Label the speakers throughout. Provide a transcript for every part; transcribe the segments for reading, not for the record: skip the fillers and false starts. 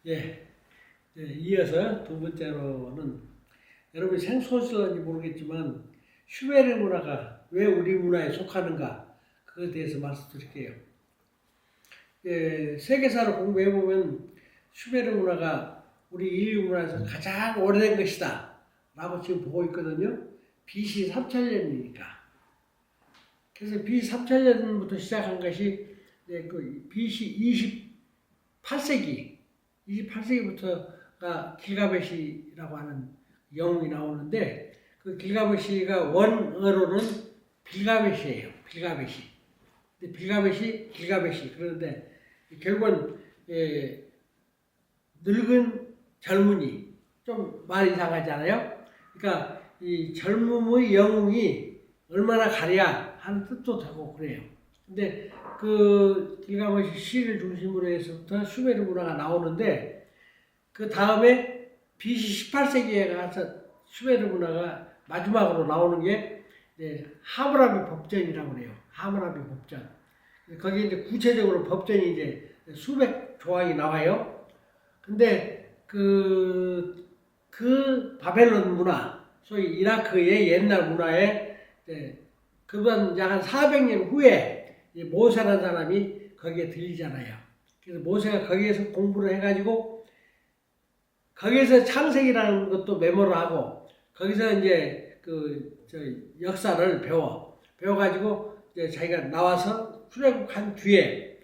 Speaker 1: 예, 이어서 두 번째로는 여러분이 생소하실지 모르겠지만 슈메르 문화가 왜 우리 문화에 속하는가 그것에 대해서 말씀드릴게요. 예, 세계사를 공부해보면 슈메르 문화가 우리 인류 문화에서 가장 오래된 것이다 라고 지금 보고 있거든요. BC 3000년이니까. 그래서 BC 3000년부터 시작한 것이 그 BC 28세기부터가 길가메시라고 하는 영웅이 나오는데 그 길가메시가 원어로는 빌가메시예요. 빌가메시. 근데 길가메시. 그런데 결국은 늙은 젊은이 좀 말 이상하잖아요. 그러니까 이 젊음의 영웅이 얼마나 가랴 하는 뜻도 되고 그래요. 근데 그 길가메시 시를 중심으로 해서부터 슈메르 문화가 나오는데 그 다음에 BC 18세기에 가서 슈메르 문화가 마지막으로 나오는 게 하무라비 법전이라고 그래요. 하무라비 법전. 거기 이제 구체적으로 법전이 이제 수백 조항이 나와요. 근데 그 바벨론 문화, 소위 이라크의 옛날 문화에 그보다 약 한 400년 후에 모세라는 사람이 거기에 들리잖아요. 그래서 모세가 거기에서 공부를 해가지고 거기에서 창세기라는 것도 메모를 하고 거기서 이제 역사를 배워가지고 이제 자기가 나와서 출애굽한 뒤에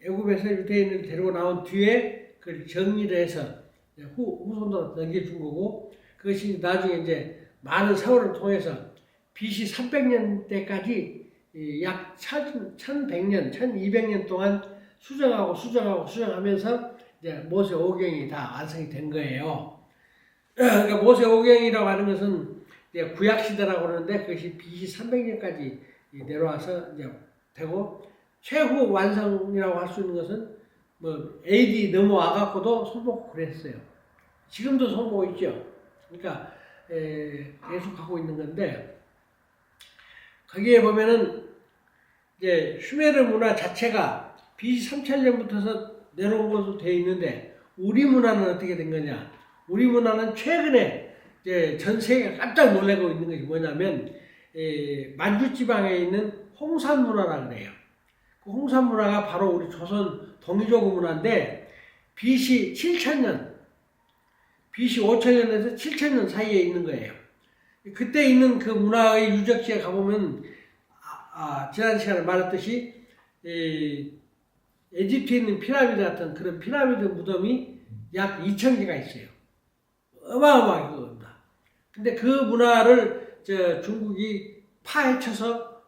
Speaker 1: 애굽에서 유대인을 데리고 나온 뒤에 그걸 정리를 해서 후손들한테 넘겨준 거고 그것이 나중에 이제 많은 세월을 통해서 BC 300년 때까지 약 1100년, 1200년 동안 수정하면서 이제 모세 오경이 다 완성이 된 거예요. 그러니까 모세 오경이라고 하는 것은 이제 구약시대라고 그러는데 그것이 BC 300년까지 내려와서 이제 되고 최후 완성이라고 할 수 있는 것은 뭐 AD 넘어와갖고도 손보고 그랬어요. 지금도 손보고 있죠. 그러니까 계속하고 있는 건데 거기에 보면은 이제 슈메르 문화 자체가 BC 3000년부터서 내려온 것으로 되어 있는데 우리 문화는 어떻게 된 거냐? 우리 문화는 최근에 이제 전 세계가 깜짝 놀라고 있는 것이 뭐냐면 만주 지방에 있는 홍산 문화라고 그래요. 그 홍산 문화가 바로 우리 조선 동이조구 문화인데 BC 7000년, BC 5000년에서 7000년 사이에 있는 거예요. 그때 있는 그 문화의 유적지에 가보면 지난 시간에 말했듯이 에집트에 있는 피라미드 같은 그런 피라미드 무덤이 약 2000개가 있어요. 어마어마하게 그겁니다. 근데 그 문화를 중국이 파헤쳐서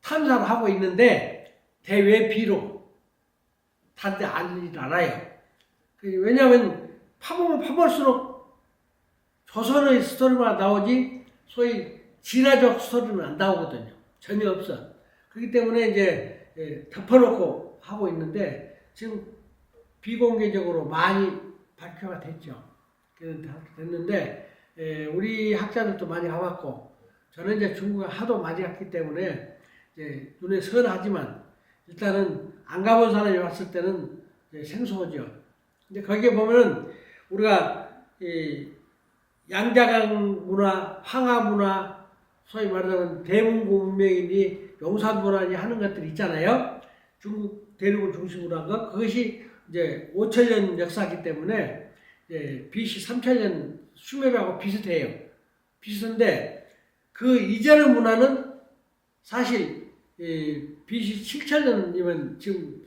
Speaker 1: 탐사를 하고 있는데 대외비로 다른데 알리지 않아요. 왜냐하면 파보면 파볼수록 조선의 스토리만 나오지 소위 진화적 스토리는 안 나오거든요. 전혀 없어. 그렇기 때문에 이제 덮어놓고 하고 있는데 지금 비공개적으로 많이 발표가 됐죠. 됐는데 우리 학자들도 많이 가봤고 저는 이제 중국에 하도 많이 갔기 때문에 이제 눈에 선하지만 일단은 안 가본 사람이 왔을 때는 생소하죠. 근데 거기에 보면은 우리가 양자강 문화, 황하 문화, 소위 말하자면 대문고 문명이니 용산 문화니 하는 것들 있잖아요. 중국 대륙을 중심으로 한 것. 그것이 이제 5000년 역사이기 때문에 BC 3000년 슈메르하고 비슷해요. 비슷한데 그 이전의 문화는 사실 BC 7000년이면 지금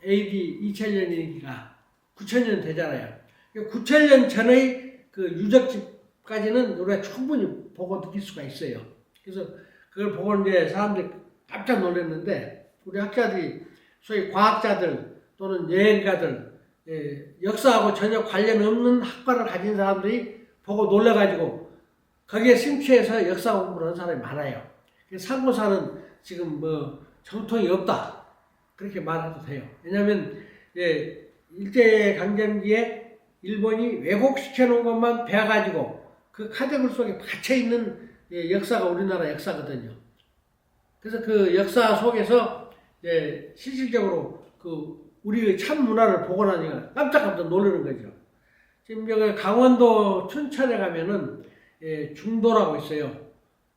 Speaker 1: AD 2000년이니까 9000년 되잖아요. 9000년 전의 그 유적지까지는 우리가 충분히 보고 느낄 수가 있어요. 그래서 그걸 보고 이제 사람들이 깜짝 놀랐는데 우리 학자들이 소위 과학자들 또는 여행가들 역사하고 전혀 관련 없는 학과를 가진 사람들이 보고 놀라가지고 거기에 심취해서 역사 공부를 하는 사람이 많아요. 상고사는 지금 뭐 정통이 없다 그렇게 말해도 돼요. 왜냐하면 일제강점기에 일본이 왜곡시켜 놓은 것만 배워가지고 그 카드글 속에 갇혀있는 역사가 우리나라 역사거든요. 그래서 그 역사 속에서 실질적으로 그 우리의 참 문화를 보고 나니까 깜짝깜짝 놀라는 거죠. 지금 여기 강원도 춘천에 가면은 중도라고 있어요.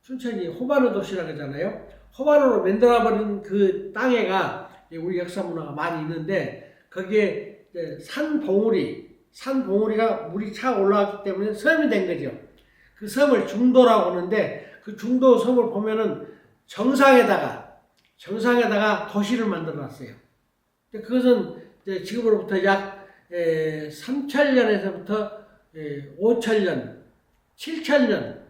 Speaker 1: 춘천이 호반의 도시라고 하잖아요. 호반으로 만들어버린 그 땅에가 우리 역사 문화가 많이 있는데 거기에 산봉우리가 물이 차 올라왔기 때문에 섬이 된 거죠. 그 섬을 중도라고 하는데 그 중도 섬을 보면은 정상에다가 도시를 만들어 놨어요. 그것은 지금으로부터 약 3,000년에서부터 5,000년, 7,000년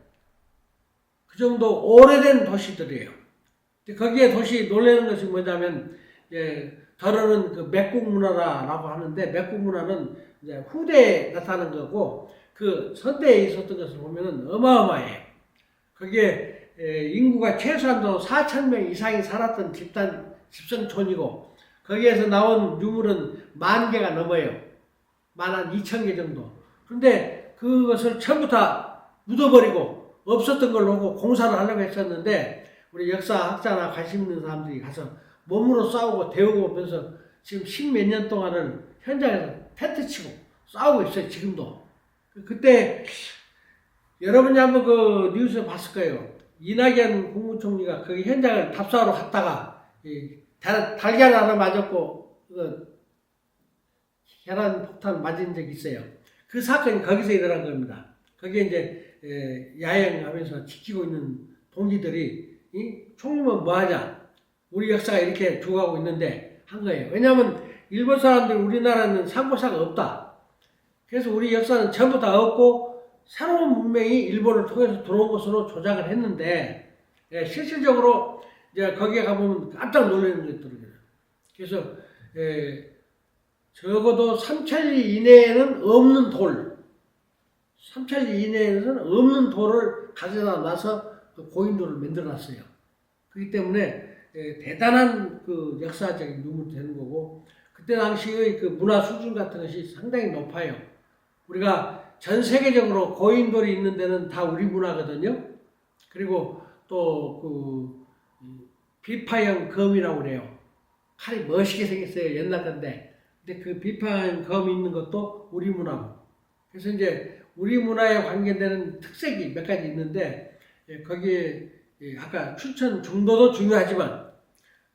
Speaker 1: 그 정도 오래된 도시들이에요. 거기에 도시 놀라는 것이 뭐냐면 더러는 그 맥국 문화라고 하는데 맥국 문화는 이제 후대에 나타난 거고 그 선대에 있었던 것을 보면은 어마어마해요. 거기에 인구가 최소한도 4,000명 이상이 살았던 집성촌이고 거기에서 나온 유물은 10,000개가 넘어요. 12,000개 정도. 그런데 그것을 전부 다 묻어버리고 없었던 걸로 하고 공사를 하려고 했었는데 우리 역사학자나 관심 있는 사람들이 가서 몸으로 싸우고 데우고 오면서 지금 10몇 년 동안은 현장에서 텐트 치고 싸우고 있어요. 지금도. 그때 여러분이 한번 그 뉴스 봤을 거예요. 이낙연 국무총리가 거기 현장을 답사하러 갔다가 달걀 하나 맞았고 계란 폭탄 맞은 적이 있어요. 그 사건이 거기서 일어난 겁니다. 거기에 이제 야영하면서 지키고 있는 동지들이 총리면 뭐하냐? 우리 역사가 이렇게 죽어가고 있는데 한 거예요. 왜냐하면 일본 사람들이 우리나라는 상고사가 없다. 그래서 우리 역사는 전부 다 없고 새로운 문명이 일본을 통해서 들어온 것으로 조작을 했는데 실질적으로 이제 거기에 가보면 깜짝 놀라는 게 있더라고요. 그래서 적어도 3,000리 이내에는 없는 돌, 3,000리 이내에는 없는 돌을 가져다 놔서 그 고인돌을 만들어놨어요. 그렇기 때문에 대단한 그 역사적인 유물이 되는 거고 그때 당시의 그 문화 수준 같은 것이 상당히 높아요. 우리가 전 세계적으로 고인돌이 있는 데는 다 우리 문화거든요. 그리고 또 그 비파형 검이라고 그래요. 칼이 멋있게 생겼어요. 옛날 건데. 근데 그 비파형 검이 있는 것도 우리 문화고. 그래서 이제 우리 문화에 관계되는 특색이 몇 가지 있는데 거기에 아까 춘천 중도도 중요하지만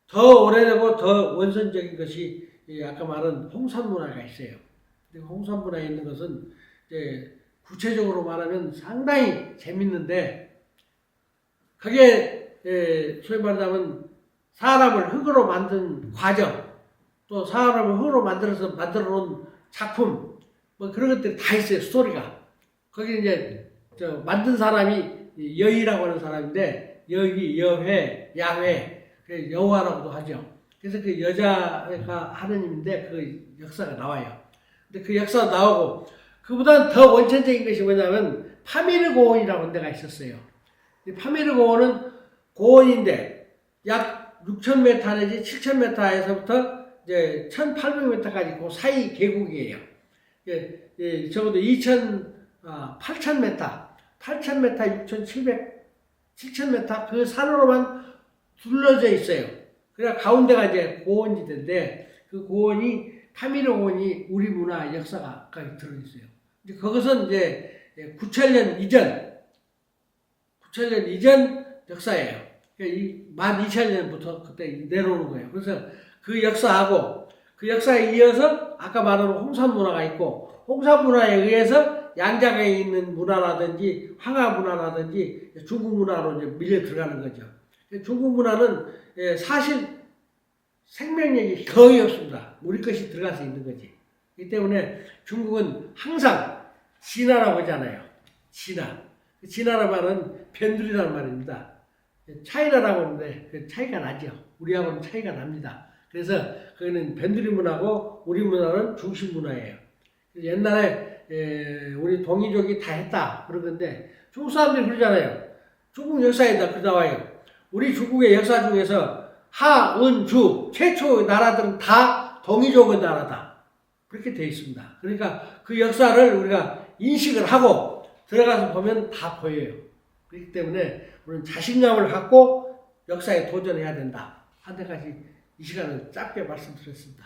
Speaker 1: 더 오래되고 더 원선적인 것이 아까 말한 홍산 문화가 있어요. 홍산 문화에 있는 것은 구체적으로 말하면 상당히 재밌는데 그게 소위 말하자면 사람을 흙으로 만든 과정 또 사람을 흙으로 만들어서 만들어 놓은 작품 뭐 그런 것들이 다 있어요. 스토리가. 거기 이제 만든 사람이 여희라고 하는 사람인데 여희, 여회, 야회 여호와라고도 하죠. 그래서 그 여자가 하느님인데 그 역사가 나와요. 근데 그 역사가 나오고 그보다는 더 원천적인 것이 뭐냐면 파미르 고원이라고 하는 데가 있었어요. 파미르 고원은 고원인데 약 6,000m 내지 7,000m에서부터 이제 1,800m까지 그 사이 계곡이에요. 적어도 8,000m, 6,700, 7,000m 그 산으로만 둘러져 있어요. 그래야 가운데가 이제 고원지대인데 그 고원이 파미르 고원이 우리 문화 역사가 거기 들어있어요. 그것은 이제 9,000년 이전 역사예요. 12,000년부터 그때 내려오는 거예요. 그래서 그 역사하고 그 역사에 이어서 아까 말한 홍산 문화가 있고 홍산 문화에 의해서 양자에 있는 문화라든지 황하 문화라든지 중국 문화로 이제 밀려 들어가는 거죠. 중국 문화는 사실 생명력이 거의 없습니다. 우리 것이 들어가서 있는 거지. 이 때문에 중국은 항상 진화라고 하잖아요. 진화라는 말은 변두리라는 말입니다. 차이나라고 하는데 그 차이가 나죠. 우리하고는 차이가 납니다. 그래서 그거는 변두리 문화고 우리 문화는 중심 문화예요. 옛날에 우리 동이족이 다 했다 그러는데 중국 사람들이 그러잖아요. 중국 역사에다 그 나와요. 우리 중국의 역사 중에서 하, 은, 주 최초의 나라들은 다 동이족의 나라다. 그렇게 되어 있습니다. 그러니까 그 역사를 우리가 인식을 하고 들어가서 보면 다 보여요. 그렇기 때문에 우리는 자신감을 갖고 역사에 도전해야 된다. 한 데까지 이 시간을 짧게 말씀드렸습니다.